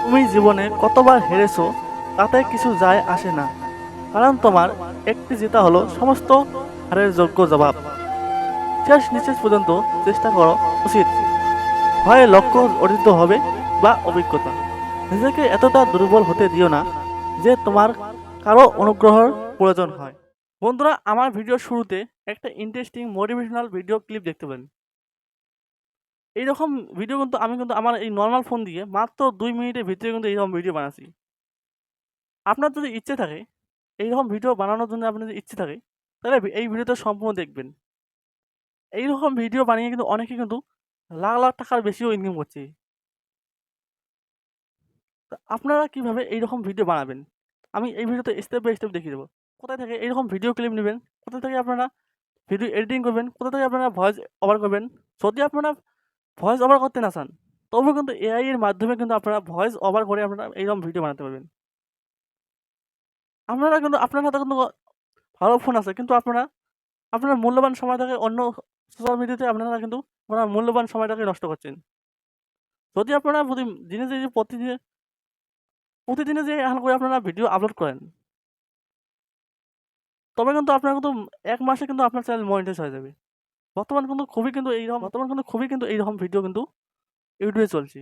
তুমি জীবনে কতবার হেরেছো তাতে কিছু যায় আসে না, কারণ তোমার একটি জেতা হলো সমস্ত হারের যোগ্য জবাব। শেষ নিঃশ্বাস পর্যন্ত চেষ্টা করো উচিত, হয় লক্ষ্য অর্জিত হবে বা অভিজ্ঞতা। নিজেকে এতটা দুর্বল হতে দিও না যে তোমার কারো অনুগ্রহের প্রয়োজন হয়। বন্ধুরা, আমার ভিডিওর শুরুতে একটা ইন্টারেস্টিং মোটিভেশনাল ভিডিও ক্লিপ দেখতে পারেন। এইরকম ভিডিও কিন্তু আমি আমার এই নর্মাল ফোন দিয়ে মাত্র 2 মিনিটের ভিতরে কিন্তু এইরকম ভিডিও বানাচ্ছি। আপনার যদি ইচ্ছে থাকে এইরকম ভিডিও বানানোর জন্য, আপনার যদি ইচ্ছে থাকে তাহলে এই ভিডিওটা সম্পূর্ণ দেখবেন। এইরকম ভিডিও বানিয়ে কিন্তু অনেকে কিন্তু লাখ লাখ টাকার বেশিও ইনকাম করছে। তা আপনারা কিভাবে এইরকম ভিডিও বানাবেন আমি এই ভিডিওতে স্টেপ বাই স্টেপ দেখিয়ে দেবো। কোথায় থেকে এইরকম ভিডিও ক্লিপ নেবেন, কোথা থেকে আপনারা ভিডিও এডিটিং করবেন, কোথা থেকে আপনারা ভয়েস ওভার করবেন। যদি আপনারা ভয়েস ওভার করতে না চান তবুও কিন্তু এআই এর মাধ্যমে কিন্তু আপনারা ভয়েস ওভার করে আপনারা এইরকম ভিডিও বানাতে পারবেন। আপনার হাতে কিন্তু ভালো ফোন আছে, কিন্তু আপনার মূল্যবান সময়টাকে অন্য সোশ্যাল মিডিয়াতে আপনারা কিন্তু আপনার মূল্যবান সময়টাকে নষ্ট করছেন। যদি আপনারা প্রতিদিনে যে এমন করে আপনারা ভিডিও আপলোড করেন, তবে কিন্তু আপনার কিন্তু ১ মাসে কিন্তু আপনার চ্যানেল মনিটাইজ হয়ে যাবে। বর্তমান কিন্তু খুবই কিন্তু এইরকম ভিডিও কিন্তু ইউটিউবে চলছে।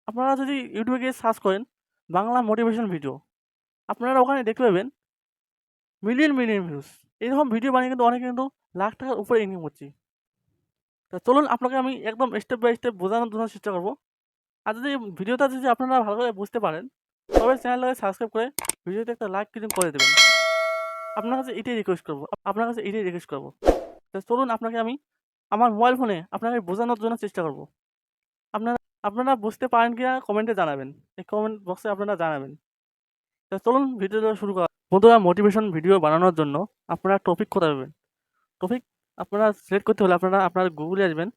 আপনারা যদি ইউটিউবে গিয়ে সার্চ করেন বাংলা মোটিভেশন ভিডিও, আপনারা ওখানে দেখতে পাবেন মিলিয়ন ভিউজ। এরকম ভিডিও বানিয়ে কিন্তু অনেকে কিন্তু লাখ টাকার উপরে ইনকাম করছে। তা চলুন আপনাকে আমি একদম স্টেপ বাই স্টেপ বোঝানোর জন্য চেষ্টা করব। আর যদি ভিডিওটা যদি আপনারা ভালো করে বুঝতে পারেন তবে চ্যানেলটাকে সাবস্ক্রাইব করে ভিডিওতে একটা লাইক কিন্তু করে দেবেন। আপনার কাছে এটাই রিকোয়েস্ট করব। তো চলুন আপনাকে আমি আমার মোবাইল ফোনে আপনাকে বোঝানোর জন্য চেষ্টা করব। আপনারা আপনারা বুঝতে পারেন কিনা কমেন্টে জানাবেন। এই কমেন্ট বক্সে আপনারা জানাবেন। তো চলুন ভিডিওটা শুরু করা। বন্ধুরা, মোটিভেশন ভিডিও বানানোর জন্য আপনারা টপিক কোথায় পাবেন? টপিক আপনারা সিলেক্ট করতে হলে আপনারা গুগলে আসবেন।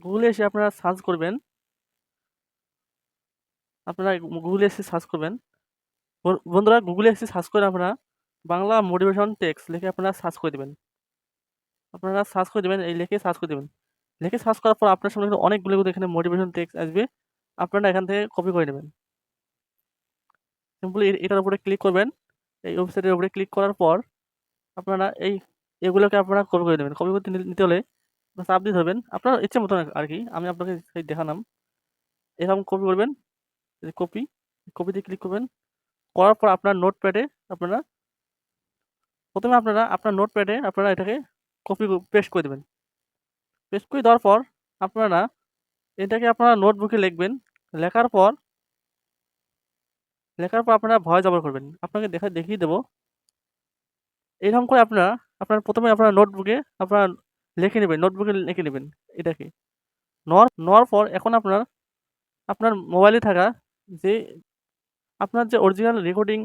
গুগলে এসে আপনারা সার্চ করবেন। আপনারা গুগলে এসে সার্চ করবেন। বন্ধুরা, গুগলে এসে সার্চ করে আপনারা বাংলা মোটিভেশন টেক্সট লিখে আপনারা সার্চ করে দেবেন। এই লিখে সার্চ করে দেবেন। লিখে সার্চ করার পর আপনার সামনে কিন্তু অনেকগুলো কিন্তু এখানে মোটিভেশন টেক্সট আসবে। আপনারা এখান থেকে কপি করে নেবেন। সিম্পলি এটার উপরে ক্লিক করবেন। এই ওয়েবসাইটের উপরে ক্লিক করার পর আপনারা এগুলোকে আপনারা কপি করে নেবেন। কপি করতে নিতে হলে চাপ দিয়ে ধরবেন আপনার ইচ্ছে মতন আর কি। আমি আপনাকে সেই দেখালাম। এরকম কপি করবেন। কপিতে ক্লিক করবেন। করার পর আপনার নোটপ্যাডে আপনারা প্রথমে আপনার নোটপ্যাডে আপনারা এটাকে কপি পেস্ট করে দেবেন। পেস্ট করে দেওয়ার পর আপনারা এটাকে আপনারা নোটবুকে লিখবেন। লেখার পর আপনারা ভয়েস ওভার করবেন। আপনাকে দেখিয়ে দেবো। এরকম করে আপনার প্রথমে আপনার নোটবুকে নোটবুকে লিখে নেবেন এটাকে। নেওয়ার পর এখন আপনার মোবাইলে থাকা যে আপনার যে অরিজিনাল রেকর্ডিং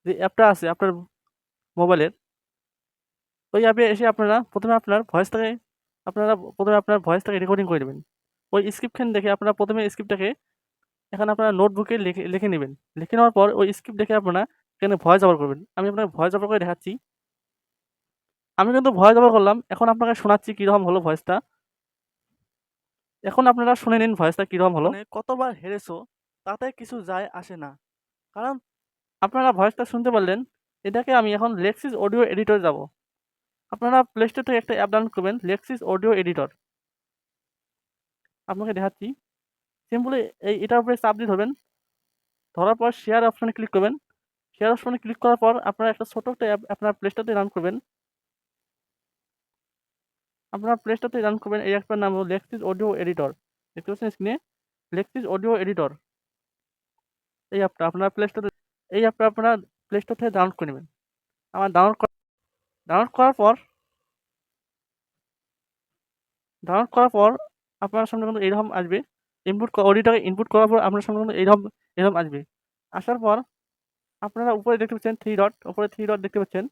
যে অ্যাপটা আছে আপনার মোবাইলের, ওই অ্যাপে এসে প্রথমে আপনার ভয়েসটাকে রেকর্ডিং করে নেবেন। ওই স্ক্রিপ্টখান দেখে আপনারা প্রথমে স্ক্রিপ্টটাকে এখন আপনারা নোটবুকে লিখে নেবেন। লিখে নেওয়ার পর ওই স্ক্রিপ্ট দেখে আপনারা এখানে ভয়েস ওভার করবেন। আমি আপনাকে ভয়েস ওভার করে দেখাচ্ছি। আমি কিন্তু ভয়েস ওভার করলাম। এখন আপনাকে শোনাচ্ছি কীরকম হলো ভয়েসটা। এখন আপনারা শুনে নিন ভয়েসটা কীরকম হলো। কতবার হেরেছো তাতে কিছু যায় আসে না, কারণ আপনারা ভয়েসটা শুনতে পারলেন। এটাকে আমি এখন লেক্সিস অডিও এডিটরে যাব। আপনারা প্লে স্টোর থেকে একটা অ্যাপ ডাউনলোড করবেন, লেক্সিস অডিও এডিটর। আপনাকে দেখাচ্ছি। সিম্পলি এটার উপরে চাপ দিয়ে ধরবেন। ধরার পর শেয়ার অপশনে ক্লিক করবেন। শেয়ার অপশনে ক্লিক করার পর আপনারা একটা ছোট একটা অ্যাপ আপনার প্লে স্টোর থেকে ডাউনলোড করবেন। এই অ্যাপটার নাম হলো লেক্সিস অডিও এডিটর। দেখতে পাচ্ছেন স্ক্রিনে লেক্সিস অডিও এডিটর। এই অ্যাপটা আপনারা প্লে স্টোর থেকে ডাউনলোড করে নেবেন। আমার ডাউনলোড করার পর আপনার সামনে কিন্তু এইরকম আসবে। অডিওটাকে ইনপুট করার পর আপনার সামনে কিন্তু এরকম আসবে। আসার পর আপনারা উপরে দেখতে পাচ্ছেন থ্রি ডট দেখতে পাচ্ছেন।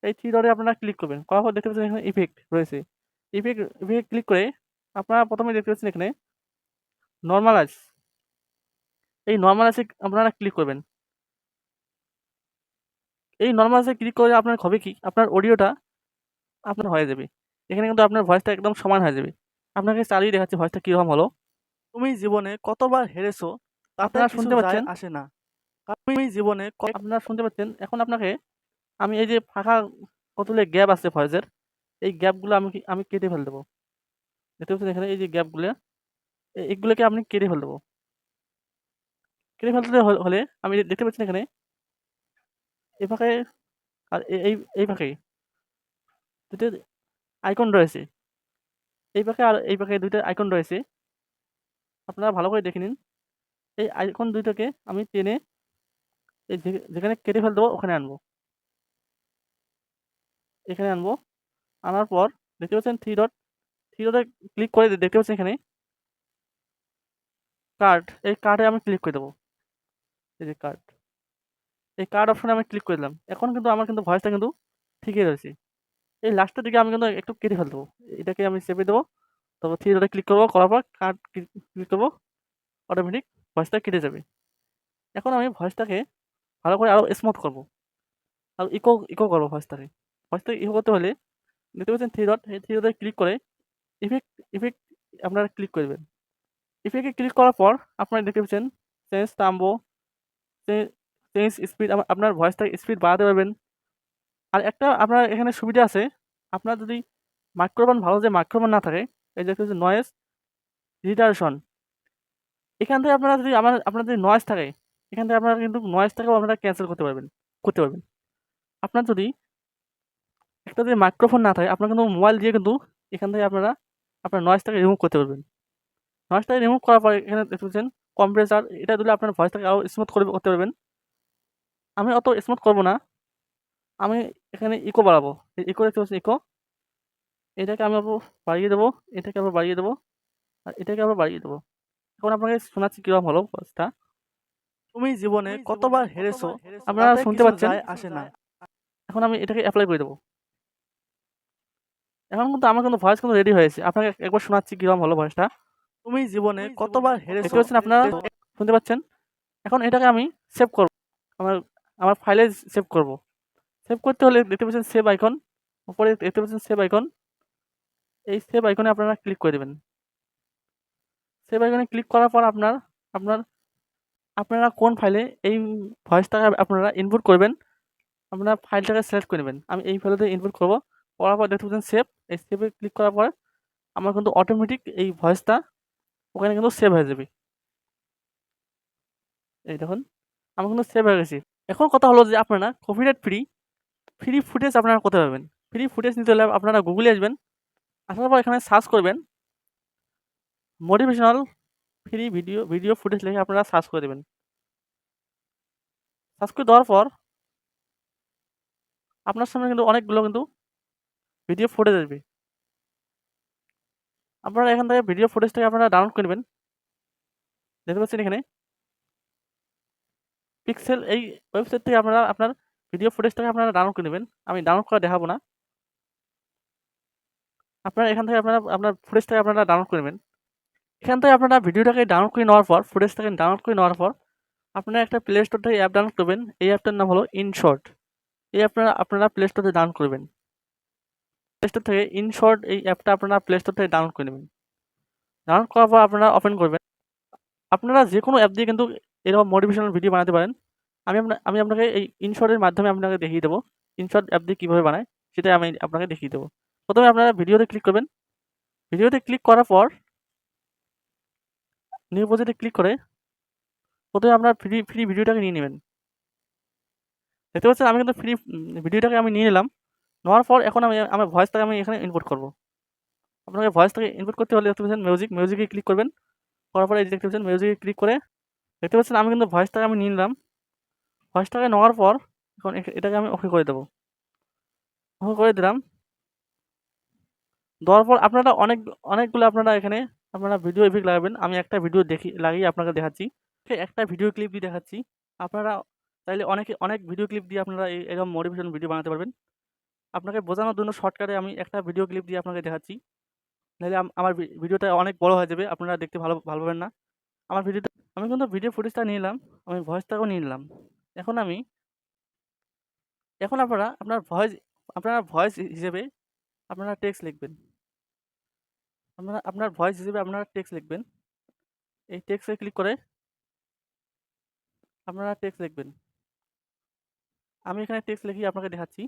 এই থ্রি ডটে আপনারা ক্লিক করবেন। করার পর দেখতে পাচ্ছেন এখানে ইফেক্ট রয়েছে। ইফেক্ট ক্লিক করে আপনারা প্রথমে দেখতে পাচ্ছেন এখানে নরমালাইজ। এই নরমালাইজে আপনারা ক্লিক করবেন। এই নরমালাইজে ক্লিক করে আপনার হবে কি, আপনার অডিওটা আপনার হয়ে যাবে। এখানে কিন্তু আপনার ভয়েসটা একদম সমান হয়ে যাবে। আপনাকে চালিয়ে দেখাচ্ছি ভয়েসটা কীরকম হলো। তুমি জীবনে কতবার হেরেছো আপনারা শুনতে পাচ্ছেন আসে না। তুমি জীবনে আপনারা শুনতে পাচ্ছেন। এখন আপনাকে আমি এই যে ফাঁকা কতগুলো গ্যাপ আছে ভয়েসের, এই গ্যাপগুলো আমি কেটে ফেলে দেবো। দেখতে পাচ্ছেন এখানে এই যে গ্যাপগুলো, এগুলোকে আপনি কেটে ফেলে দেবো। কেটে ফেলতে হলে আমি দেখতে পাচ্ছেন এখানে এই ফাঁকে আর এই ফাঁকে দুটো আইকন রয়েছে। এই পাশে আর এই পাশে ২ টা আইকন রয়েছে। আপনারা ভালো করে দেখে নিন। এই আইকন ২ টাকে আমি টেনে এই যেখানে কেটে ফেলে দেবো ওখানে আনবো। এখানে আনবো। আনার পর দেখতে পাচ্ছেন 3 ডট, 3 ডটে ক্লিক করে দেখতে পাচ্ছেন এখানে কার্ড, এই কার্ডে আমি ক্লিক করে দেবো। এই যে কার্ড। এই কার্ড অপশনে আমি ক্লিক করে দিলাম। এখন কিন্তু আমার কিন্তু ভয়েসটা কিন্তু ঠিকই রয়েছে। এই লাস্টের দিকে আমি কিন্তু একটু কেটে ফেলে দেবো। এটাকে আমি চেপে দেবো। তারপর 3 ডটে ক্লিক করবো। করার পর কার্ড ক্লিক করবো। অটোমেটিক ভয়েসটা কেটে যাবে। এখন আমি ভয়েসটাকে ভালো করে আরো স্মুথ করবো। আর ইকো করবো ভয়েসটাকে। ভয়েসটাকে ইকো করতে হলে দেখতে পাচ্ছেন 3 ডট, এই 3 ডটে ক্লিক করে ইফেক্ট ইফেক্ট আপনারা ক্লিক করবেন। ইফেক্টে ক্লিক করার পর আপনারা দেখতে পাচ্ছেন চেঞ্জ টাম্বো, চে চেঞ্জ স্পিড, আপনার ভয়েসটার স্পিড বাড়াতে পারবেন। আর একটা আপনার এখানে সুবিধা আছে, আপনার যদি মাইক্রোফোন ভালো যে মাইক্রোফোন না থাকে, এই দেখতে পাচ্ছেন নয়েজ রিডাকশন। এখান থেকে আপনারা যদি আপনার যদি নয়েজ থাকে, এখান থেকে আপনারা কিন্তু নয়েজটাকেও আপনারা ক্যানসেল করতে পারবেন। আপনার যদি একটা যদি মাইক্রোফোন না থাকে, আপনার কিন্তু মোবাইল দিয়ে কিন্তু এখান থেকে আপনারা আপনার নয়েজটাকে রিমুভ করতে পারবেন। নয়েজটাকে রিমুভ করার পর এখানে দেখতে পাচ্ছেন কম্প্রেসার, এটা দিলে আপনার ভয়েসটাকে আরও স্মুথ করতে পারবেন। আমি অত স্মুথ করব না, আমি এখানে ইকো বাড়াবো। ইকো দেখতে পাচ্ছেন ইকো, এটাকে আমি আবার বাড়িয়ে দেবো, এটাকে আবার বাড়িয়ে দেবো, আর এটাকে আবার বাড়িয়ে দেবো। এখন আপনাকে শোনাচ্ছি কীরকম হলো ভয়েসটা। তুমি জীবনে কতবার হেরেছো আপনারা শুনতে পাচ্ছেন আসে না। এখন আমি এটাকে অ্যাপ্লাই করে দেবো। এখন কিন্তু আমার কিন্তু ভয়েস কিন্তু রেডি হয়েছে। আপনাকে একবার শোনাচ্ছি কিরকম হলো ভয়েসটা। তুমি জীবনে কতবার হেরেছো দেখতে পাচ্ছেন আপনারা, শুনতে পাচ্ছেন। এখন এটাকে আমি সেভ করব। আমার আমার ফাইলে সেভ করব। সেভ করতে হলে দেখতে পাচ্ছেন সেভ আইকন, উপরে দেখতে পাচ্ছেন সেভ আইকন। এই সেভ আইকনে আপনারা ক্লিক করে দেবেন। সেভ আইকনে ক্লিক করার পর আপনারা কোন ফাইলে এই ভয়েসটাকে আপনারা ইনপুট করবেন, আপনারা ফাইলটাকে সিলেক্ট করে নেবেন। আমি এই ফাইলটাতে ইনপুট করব। করার পর দেখতে পাচ্ছেন সেভ, এই সেভে ক্লিক করার পর আমার কিন্তু অটোমেটিক এই ভয়েসটা ওখানে কিন্তু সেভ হয়ে যাবে। এই দেখুন আমার কিন্তু সেভ হয়ে গেছে। এখন কথা হলো যে আপনারা কপিরাইট ফ্রি ফুটেজ আপনারা কোথায় পাবেন? ফ্রি ফুটেজ নিতে হলে আপনারা গুগলে আসবেন। আসার পর এখানে সার্চ করবেন মোটিভেশনাল ফ্রি ভিডিও ফুটেজ লিখে আপনারা সার্চ করে দেবেন। সার্চ করে দেওয়ার পর আপনার সামনে কিন্তু অনেকগুলো কিন্তু ভিডিও ফুটেজ আসবে। আপনারা এখান থেকে ভিডিও ফুটেজটাকে আপনারা ডাউনলোড করে নেবেন। দেখতে পাচ্ছেন এখানে পিক্সেল, এই ওয়েবসাইট থেকে আপনারা আপনার ভিডিও ফুটেজটাকে আপনারা ডাউনলোড করে নেবেন। আমি ডাউনলোড করে দেখাবো না। আপনারা এখান থেকে আপনার ফুটেজটাকে আপনারা ডাউনলোড করে নেবেন। এখান থেকে আপনারা ভিডিওটাকে ডাউনলোড করে নেওয়ার পর, ফুটেজটাকে ডাউনলোড করে নেওয়ার পর আপনারা একটা প্লে স্টোর থেকে অ্যাপ ডাউনলোড করবেন। এই অ্যাপটার নাম হলো ইনশর্ট। এই আপনারা প্লে স্টোর থেকে ডাউনলোড করবেন। প্লে স্টোর থেকে ইনশর্ট এই অ্যাপটা আপনারা প্লে স্টোর থেকে ডাউনলোড করে নেবেন। ডাউনলোড করার পর আপনারা ওপেন করবেন। আপনারা যে কোনো অ্যাপ দিয়ে কিন্তু এরকম মোটিভেশনাল ভিডিও বানাতে পারেন। আমি আপনাকে এই ইনশর্টের মাধ্যমে আপনাকে দেখিয়ে দেবো। ইনশর্ট অ্যাপ দিয়ে কীভাবে বানায় সেটাই আমি আপনাকে দেখিয়ে দেবো। প্রথমে আপনারা ভিডিওতে ক্লিক করবেন। ভিডিওতে ক্লিক করার পর নিউ প্রজেক্টে ক্লিক করে প্রথমে আপনার ফ্রি ভিডিওটাকে নিয়ে নেবেন। দেখতে পাচ্ছেন আমি কিন্তু ফ্রি ভিডিওটাকে আমি নিয়ে নিলাম। নেওয়ার পর এখন আমার ভয়েসটাকে আমি এখানে ইনপুট করব। আপনাকে ভয়েসটাকে ইনপুট করতে হলে দেখতে পাচ্ছেন মিউজিকে ক্লিক করবেন। করার পরে এই যে দেখতে পাচ্ছেন মিউজিকে ক্লিক করে দেখতে পাচ্ছেন আমি কিন্তু ভয়েসটাকে আমি নিয়ে নিলাম। ভয়েসটাকে নেওয়ার পর এখন এটাকে আমি ওকে করে দেবো। ওকে করে দিলাম। দেওয়ার পর আপনারা অনেকগুলো আপনারা এখানে আপনারা ভিডিও ইফেক্ট লাগাবেন। আমি একটা ভিডিও লাগিয়ে আপনাকে দেখাচ্ছি। একটা ভিডিও ক্লিপ দিয়ে দেখাচ্ছি। আপনারা চাইলে অনেক ভিডিও ক্লিপ দিয়ে আপনারা এরকম মোটিভেশন ভিডিও বানাতে পারবেন। আপনাকে বোঝানোর জন্য শর্টকাটে আমি একটা ভিডিও ক্লিপ দিয়ে আপনাকে দেখাচ্ছি। নাহলে আমার ভিডিওটা অনেক বড় হয়ে যাবে, আপনারা দেখতে ভালো পাবেন না। আমার ভিডিওটা আমি কিন্তু ভিডিও ফুটেজটা নিয়ে নিলাম, আমি ভয়েসটাও নিয়ে নিলাম। এখন আপনারা ভয়েস হিসেবে আপনারা টেক্সট লিখবেন। আপনার ভয়েস হিসেবে আপনারা টেক্সট লিখবেন। এই টেক্সটে ক্লিক করে আপনারা টেক্সট লিখবেন। আমি এখানে টেক্সট লিখিয়ে আপনাকে দেখাচ্ছি।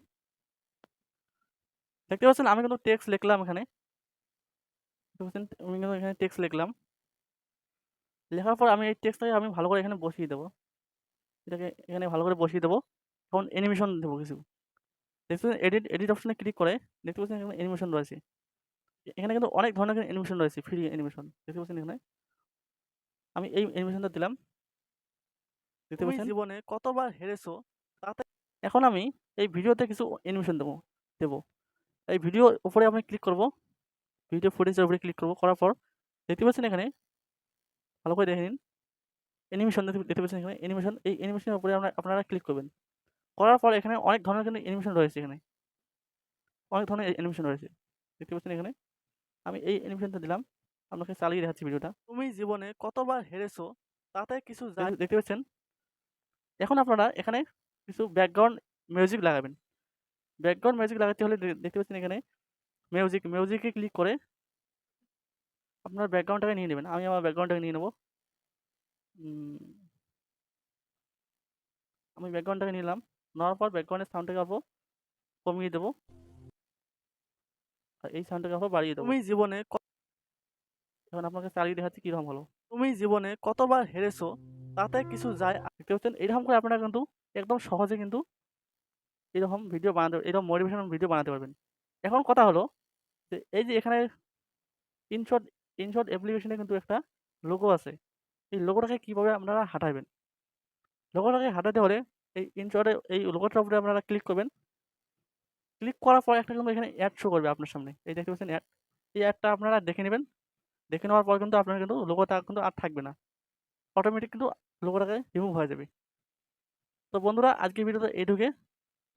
দেখতে পাচ্ছেন আমি কিন্তু টেক্সট লিখলাম এখানে। দেখতে পাচ্ছেন আমি কিন্তু এখানে টেক্সট লিখলাম। লেখার পর আমি এই টেক্সটটাকে আমি ভালো করে এখানে বসিয়ে দেবো। এটাকে এখানে ভালো করে বসিয়ে দেবো। এখন অ্যানিমেশন দেবো কিছু। দেখতে পাচ্ছেন এডিট অপশনে ক্লিক করে দেখতে পাচ্ছেন এখানে অ্যানিমেশন রয়েছে। এখানে কিন্তু অনেক ধরনের অ্যানিমেশন রয়েছে, ফ্রি অ্যানিমেশন। দেখতে পাচ্ছেন এখানে। আমি এই অ্যানিমেশনটা দিলাম। দেখতে পাচ্ছেন? তুমি জীবনে কতবার হেরেছো তাতে এখন আমি এই ভিডিওতে কিছু অ্যানিমেশন দেবো। এই ভিডিওর উপরে আমি ক্লিক করব। ভিডিও ফুটেজের উপরে ক্লিক করব। করার পর দেখতে পাচ্ছেন এখানে ভালো করে দেখে নিন। অ্যানিমেশন দেখতে পাচ্ছেন এখানে অ্যানিমেশন। এই অ্যানিমেশনের উপরে আপনারা ক্লিক করবেন। করার পর এখানে অনেক ধরনের কিন্তু অ্যানিমেশন রয়েছে এখানে। অনেক ধরনের অ্যানিমেশন রয়েছে। দেখতে পাচ্ছেন এখানে। আমি এই অ্যানিমেশনটা দিলাম। আপনাকে চালিয়ে দেখাচ্ছি ভিডিওটা। তুমি জীবনে কতবার হেরেছো তাতে কিছু যায় দেখতে পাচ্ছেন? এখন আপনারা এখানে কিছু ব্যাকগ্রাউন্ড মিউজিক লাগাবেন। ব্যাকগ্রাউন্ড মিউজিক লাগাতে হলে দেখতে পাচ্ছেন এখানে মিউজিকে ক্লিক করে আপনার ব্যাকগ্রাউন্ডটাকে নিয়ে নেবেন। আমি আমার ব্যাকগ্রাউন্ডটাকে নিয়ে নেব। আমি ব্যাকগ্রাউন্ডটাকে নিলাম। নেওয়ার পর ব্যাকগ্রাউন্ডের সাউন্ডটাকে অল্প কমিয়ে দেবো। আর এই সাউন্ডটাকে অল্প বাড়িয়ে দেবো। তুমি জীবনে এখন আপনাকে চালিয়ে দেখাচ্ছি কীরকম হলো। তুমি জীবনে কতবার হেরেছো তাতে কিছু যায় দেখতে পাচ্ছেন? এরকম করে আপনারা কিন্তু একদম সহজে কিন্তু এরকম ভিডিও বানাতে এরকম মোটিভেশনাল ভিডিও বানাতে পারবেন। এখন কথা হলো যে এই যে এখানে ইনশট ইনশট অ্যাপ্লিকেশনে কিন্তু একটা লোগো আছে। এই লোগোটাকে কীভাবে আপনারা হাঁটাবেন? লোগোটাকে হাঁটাতে হলে এই ইনশটে এই লোগোটার উপরে আপনারা ক্লিক করবেন। ক্লিক করার পর একটা কিন্তু এখানে অ্যাড শো করবে আপনার সামনে। এই দেখতে পাচ্ছেন অ্যাড। এই অ্যাডটা আপনারা দেখে নেবেন। দেখে নেওয়ার পর কিন্তু আপনার কিন্তু লোগোটা কিন্তু আর থাকবে না। অটোমেটিক কিন্তু লোগোটাকে রিমুভ হয়ে যাবে। তো বন্ধুরা আজকের ভিডিওটা এইটুকুই।